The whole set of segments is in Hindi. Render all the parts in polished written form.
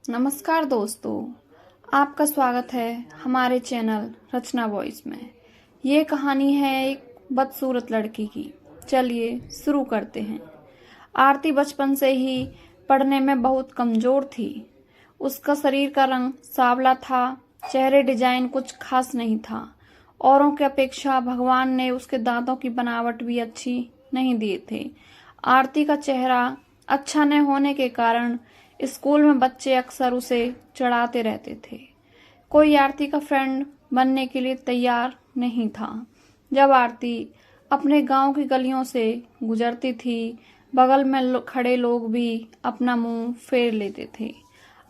नमस्कार दोस्तों, आपका स्वागत है हमारे चैनल रचना वॉइस में। ये कहानी है एक बदसूरत लड़की की। चलिए शुरू करते हैं। आरती बचपन से ही पढ़ने में बहुत कमजोर थी। उसका शरीर का रंग सांवला था, चेहरे डिजाइन कुछ खास नहीं था। औरों की अपेक्षा भगवान ने उसके दांतों की बनावट भी अच्छी नहीं दिए थे। आरती का चेहरा अच्छा न होने के कारण स्कूल में बच्चे अक्सर उसे चिढ़ाते रहते थे। कोई आरती का फ्रेंड बनने के लिए तैयार नहीं था। जब आरती अपने गांव की गलियों से गुजरती थी, बगल में खड़े लोग भी अपना मुंह फेर लेते थे।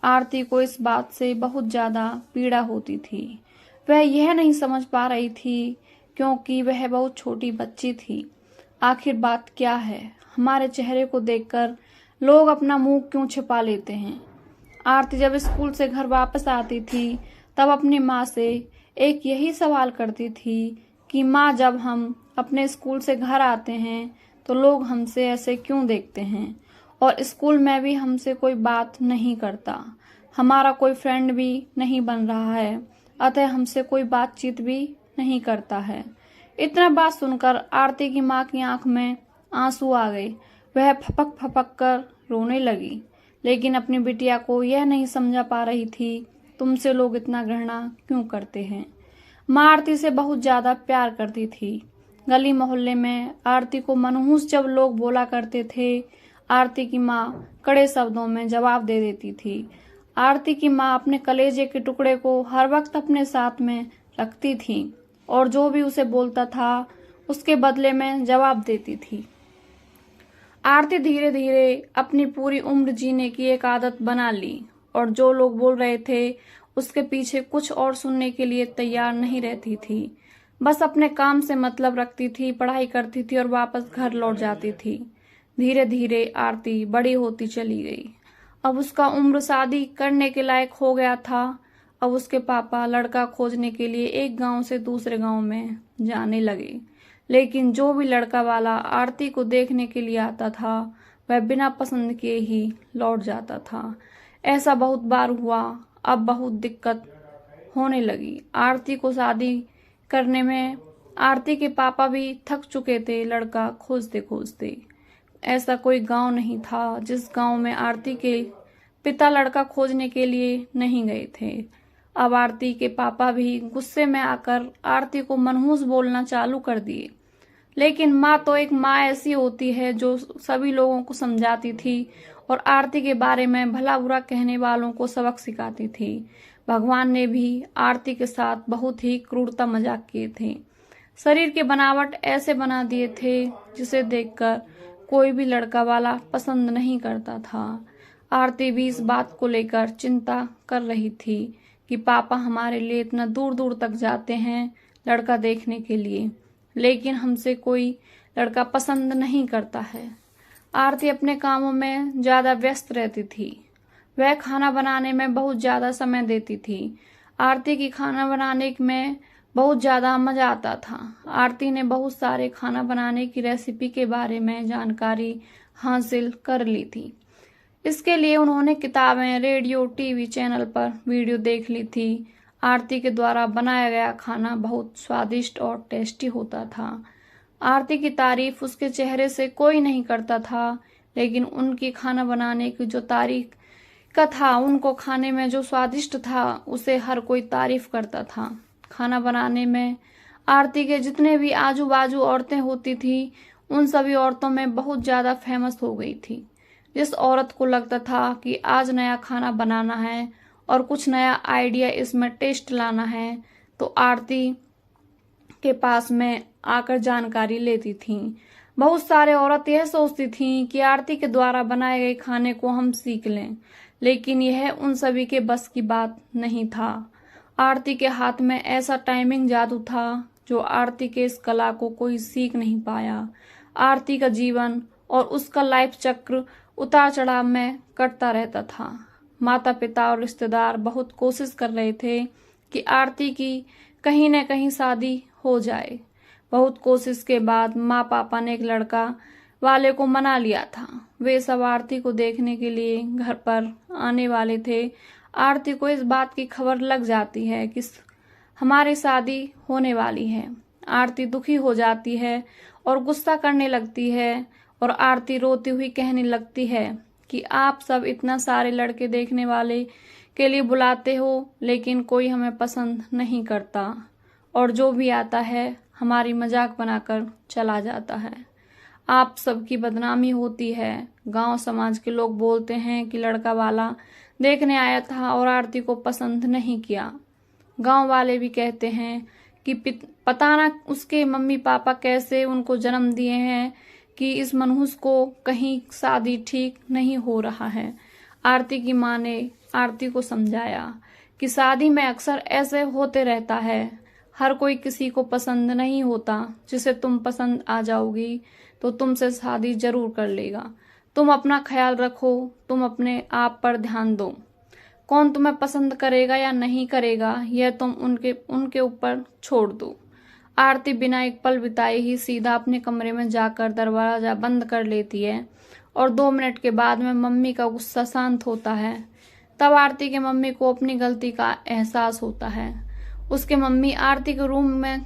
आरती को इस बात से बहुत ज्यादा पीड़ा होती थी। वह यह नहीं समझ पा रही थी क्योंकि वह बहुत छोटी बच्ची थी। आखिर बात क्या है? हमारे चेहरे को देखकर लोग अपना मुंह क्यों छिपा लेते हैं? आरती जब स्कूल से घर वापस आती थी तब अपनी माँ से एक यही सवाल करती थी कि माँ, जब हम अपने स्कूल से घर आते हैं तो लोग हमसे ऐसे क्यों देखते हैं, और स्कूल में भी हमसे कोई बात नहीं करता, हमारा कोई फ्रेंड भी नहीं बन रहा है, अतः हमसे कोई बातचीत भी नहीं करता है। इतना बात सुनकर आरती की माँ की आंख में आंसू आ गए। वह फपक फपक कर रोने लगी, लेकिन अपनी बिटिया को यह नहीं समझा पा रही थी तुमसे लोग इतना घृणा क्यों करते हैं। माँ आरती से बहुत ज्यादा प्यार करती थी। गली मोहल्ले में आरती को मनहूस जब लोग बोला करते थे, आरती की माँ कड़े शब्दों में जवाब दे देती थी। आरती की माँ अपने कलेजे के टुकड़े को हर वक्त अपने साथ में रखती थी और जो भी उसे बोलता था उसके बदले में जवाब देती थी। आरती धीरे धीरे अपनी पूरी उम्र जीने की एक आदत बना ली और जो लोग बोल रहे थे उसके पीछे कुछ और सुनने के लिए तैयार नहीं रहती थी। बस अपने काम से मतलब रखती थी, पढ़ाई करती थी और वापस घर लौट जाती थी। धीरे धीरे आरती बड़ी होती चली गई। अब उसका उम्र शादी करने के लायक हो गया था। अब उसके पापा लड़का खोजने के लिए एक गांव से दूसरे गांव में जाने लगे, लेकिन जो भी लड़का वाला आरती को देखने के लिए आता था वह बिना पसंद किए ही लौट जाता था। ऐसा बहुत बार हुआ। अब बहुत दिक्कत होने लगी आरती को शादी करने में। आरती के पापा भी थक चुके थे लड़का खोजते खोजते। ऐसा कोई गांव नहीं था जिस गांव में आरती के पिता लड़का खोजने के लिए नहीं गए थे। अब आरती के पापा भी गुस्से में आकर आरती को मनहूस बोलना चालू कर दिए। लेकिन माँ तो एक माँ ऐसी होती है जो सभी लोगों को समझाती थी और आरती के बारे में भला बुरा कहने वालों को सबक सिखाती थी। भगवान ने भी आरती के साथ बहुत ही क्रूरता मजाक किए थे। शरीर के बनावट ऐसे बना दिए थे जिसे देखकर कोई भी लड़का वाला पसंद नहीं करता था। आरती भी इस बात को लेकर चिंता कर रही थी कि पापा हमारे लिए इतना दूर दूर तक जाते हैं लड़का देखने के लिए, लेकिन हमसे कोई लड़का पसंद नहीं करता है। आरती अपने कामों में ज्यादा व्यस्त रहती थी। वह खाना बनाने में बहुत ज्यादा समय देती थी। आरती की खाना बनाने में बहुत ज्यादा मजा आता था। आरती ने बहुत सारे खाना बनाने की रेसिपी के बारे में जानकारी हासिल कर ली थी। इसके लिए उन्होंने किताबें, रेडियो, टीवी चैनल पर वीडियो देख ली थी। आरती के द्वारा बनाया गया खाना बहुत स्वादिष्ट और टेस्टी होता था। आरती की तारीफ उसके चेहरे से कोई नहीं करता था, लेकिन उनकी खाना बनाने की जो तारीफ का था, उनको खाने में जो स्वादिष्ट था उसे हर कोई तारीफ करता था। खाना बनाने में आरती के जितने भी आजू बाजू औरतें होती थी उन सभी औरतों में बहुत ज्यादा फेमस हो गई थी। जिस औरत को लगता था कि आज नया खाना बनाना है और कुछ नया आइडिया इसमें टेस्ट लाना है, तो आरती के पास में आकर जानकारी लेती थी। बहुत सारे औरत यह सोचती थी कि आरती के द्वारा बनाए गए खाने को हम सीख लें, लेकिन यह उन सभी के बस की बात नहीं था। आरती के हाथ में ऐसा टाइमिंग जादू था जो आरती के इस कला को कोई सीख नहीं पाया। आरती का जीवन और उसका लाइफ चक्र उतार चढ़ाव में कटता रहता था। माता पिता और रिश्तेदार बहुत कोशिश कर रहे थे कि आरती की कहीं न कहीं शादी हो जाए। बहुत कोशिश के बाद माँ पापा ने एक लड़का वाले को मना लिया था। वे सब आरती को देखने के लिए घर पर आने वाले थे। आरती को इस बात की खबर लग जाती है कि हमारी शादी होने वाली है। आरती दुखी हो जाती है और गुस्सा करने लगती है और आरती रोती हुई कहने लगती है कि आप सब इतना सारे लड़के देखने वाले के लिए बुलाते हो, लेकिन कोई हमें पसंद नहीं करता और जो भी आता है हमारी मजाक बनाकर चला जाता है। आप सबकी बदनामी होती है। गांव समाज के लोग बोलते हैं कि लड़का वाला देखने आया था और आरती को पसंद नहीं किया। गांव वाले भी कहते हैं कि पता ना उसके मम्मी पापा कैसे उनको जन्म दिए हैं कि इस मनहूस को कहीं शादी ठीक नहीं हो रहा है। आरती की माँ ने आरती को समझाया कि शादी में अक्सर ऐसे होते रहता है। हर कोई किसी को पसंद नहीं होता। जिसे तुम पसंद आ जाओगी तो तुमसे शादी जरूर कर लेगा। तुम अपना ख्याल रखो, तुम अपने आप पर ध्यान दो। कौन तुम्हें पसंद करेगा या नहीं करेगा यह तुम उनके ऊपर छोड़ दो। आरती बिना एक पल बिताए ही सीधा अपने कमरे में जाकर दरवाजा बंद कर लेती है और 2 मिनट के बाद में मम्मी का गुस्सा शांत होता है। तब आरती के मम्मी को अपनी गलती का एहसास होता है। उसके मम्मी आरती के रूम में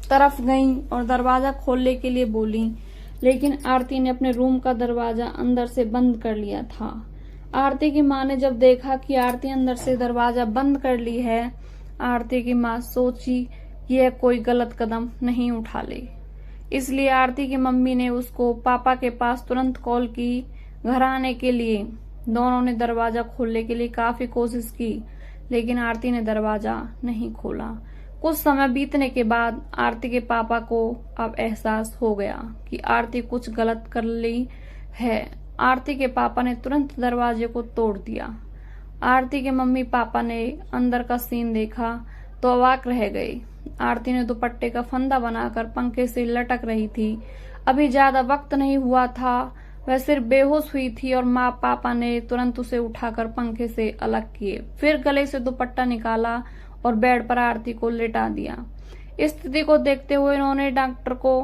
तरफ गईं और दरवाजा खोलने के लिए बोली, लेकिन आरती ने अपने रूम का दरवाजा अंदर से बंद कर लिया था। आरती की माँ ने जब देखा कि आरती अंदर से दरवाजा बंद कर ली है, आरती की माँ सोची यह कोई गलत कदम नहीं उठा ले। इसलिए आरती की मम्मी ने उसको पापा के पास तुरंत कॉल की घर आने के लिए। दोनों ने दरवाजा खोलने के लिए काफी कोशिश की, लेकिन आरती ने दरवाजा नहीं खोला। कुछ समय बीतने के बाद आरती के पापा को अब एहसास हो गया कि आरती कुछ गलत कर ली है। आरती के पापा ने तुरंत दरवाजे को तोड़ दिया। आरती के मम्मी पापा ने अंदर का सीन देखा तो अवाक रह गए। आरती ने दुपट्टे का फंदा बनाकर पंखे से लटक रही थी। अभी ज्यादा वक्त नहीं हुआ था, वह सिर्फ बेहोश हुई थी और माँ पापा ने तुरंत उसे उठाकर पंखे से अलग किए। फिर गले से दुपट्टा निकाला और बेड पर आरती को लेटा दिया। इस स्थिति को देखते हुए इन्होंने डॉक्टर को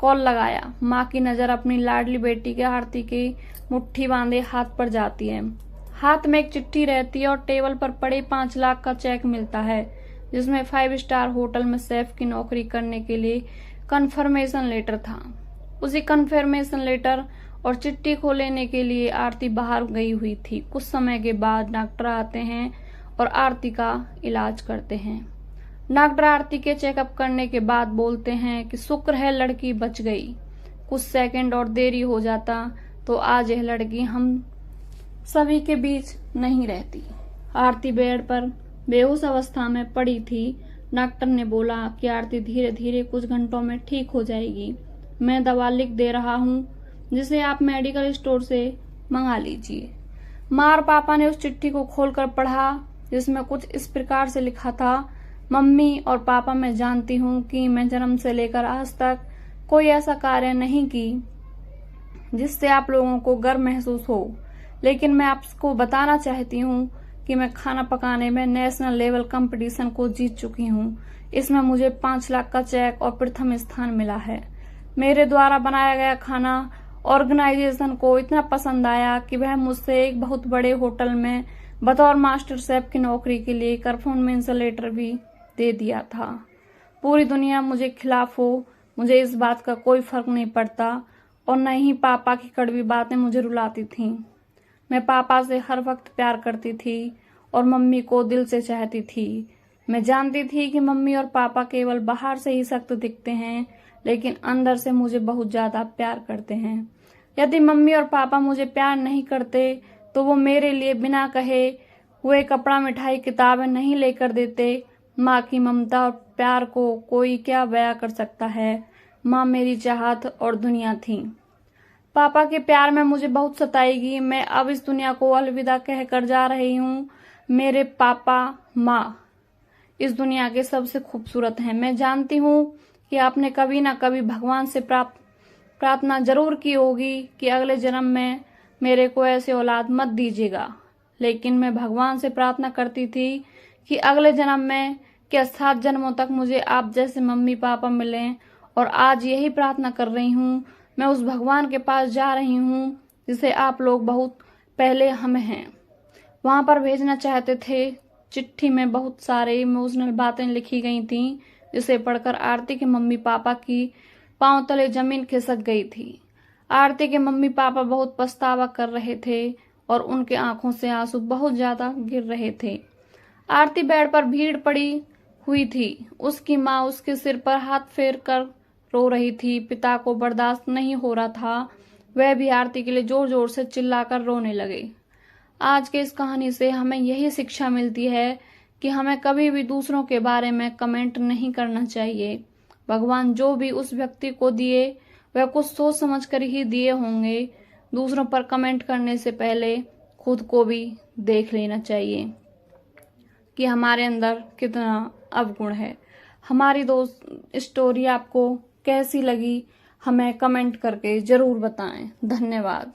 कॉल लगाया। माँ की नजर अपनी लाडली बेटी के आरती के मुट्ठी बांधे हाथ पर जाती है। हाथ में एक चिट्ठी रहती है और टेबल पर पड़े 5 लाख का चेक मिलता है, जिसमें 5 स्टार होटल में शेफ की नौकरी करने के लिए कन्फर्मेशन लेटर था। उसी कन्फर्मेशन लेटर और चिट्ठी को लेने के लिए आरती बाहर गई हुई थी। कुछ समय के बाद डॉक्टर आते हैं और आरती का इलाज करते हैं। डॉक्टर आरती के चेकअप करने के बाद बोलते हैं कि शुक्र है लड़की बच गई। कुछ सेकंड और देरी हो जाता तो आज यह लड़की हम सभी के बीच नहीं रहती। आरती बेड पर बेहोश अवस्था में पड़ी थी। डॉक्टर ने बोला कि आरती धीरे धीरे कुछ घंटों में ठीक हो जाएगी। मैं दवा लिख दे रहा हूँ, जिसे आप मेडिकल स्टोर से मंगा लीजिए। माँ और पापा ने उस चिट्ठी को खोलकर पढ़ा, जिसमें कुछ इस प्रकार से लिखा था, मम्मी और पापा, मैं जानती हूँ कि मैं जन्म से लेकर आज तक कोई ऐसा कार्य नहीं की जिससे आप लोगों को गर्व महसूस हो, लेकिन मैं आपको बताना चाहती हूँ कि मैं खाना पकाने में नेशनल लेवल कंपटीशन को जीत चुकी हूँ। इसमें मुझे 5 लाख का चेक और प्रथम स्थान मिला है। मेरे द्वारा बनाया गया खाना ऑर्गेनाइजेशन को इतना पसंद आया कि वह मुझसे एक बहुत बड़े होटल में बतौर मास्टर शेफ की नौकरी के लिए कन्फर्मेशन लेटर भी दे दिया था। पूरी दुनिया मुझे खिलाफ हो, मुझे इस बात का कोई फर्क नहीं पड़ता और न ही पापा की कड़वी बातें मुझे रुलाती थीं। मैं पापा से हर वक्त प्यार करती थी और मम्मी को दिल से चाहती थी। मैं जानती थी कि मम्मी और पापा केवल बाहर से ही सख्त दिखते हैं, लेकिन अंदर से मुझे बहुत ज्यादा प्यार करते हैं। यदि मम्मी और पापा मुझे प्यार नहीं करते तो वो मेरे लिए बिना कहे हुए कपड़ा, मिठाई, किताबें नहीं लेकर देते। माँ की ममता और प्यार को कोई क्या बयां कर सकता है। माँ मेरी चाहत और दुनिया थी। पापा के प्यार में मुझे बहुत सताएगी। मैं अब इस दुनिया को अलविदा कहकर जा रही हूँ। मेरे पापा माँ इस दुनिया के सबसे खूबसूरत हैं। मैं जानती हूँ कि आपने कभी ना कभी भगवान से प्रार्थना जरूर की होगी कि अगले जन्म में मेरे को ऐसे औलाद मत दीजिएगा, लेकिन मैं भगवान से प्रार्थना करती थी कि अगले जन्म में क्या 7 जन्मों तक मुझे आप जैसे मम्मी पापा मिलें, और आज यही प्रार्थना कर रही हूँ। मैं उस भगवान के पास जा रही हूँ जिसे आप लोग बहुत पहले हमें हैं वहां पर भेजना चाहते थे। चिट्ठी में बहुत सारे इमोशनल बातें लिखी गई थीं, जिसे पढ़कर आरती के मम्मी पापा की पांव तले जमीन खिसक गई थी। आरती के मम्मी पापा बहुत पछतावा कर रहे थे और उनके आंखों से आंसू बहुत ज्यादा गिर रहे थे। आरती बेड पर भीड़ पड़ी हुई थी। उसकी माँ उसके सिर पर हाथ फेर कर रो रही थी। पिता को बर्दाश्त नहीं हो रहा था, वह भी आरती के लिए जोर जोर से चिल्लाकर रोने लगे। आज के इस कहानी से हमें यही शिक्षा मिलती है कि हमें कभी भी दूसरों के बारे में कमेंट नहीं करना चाहिए। भगवान जो भी उस व्यक्ति को दिए वह कुछ सोच समझ कर ही दिए होंगे। दूसरों पर कमेंट करने से पहले खुद को भी देख लेना चाहिए कि हमारे अंदर कितना अवगुण है। हमारी दोस्त स्टोरी आपको कैसी लगी हमें कमेंट करके जरूर बताएं। धन्यवाद।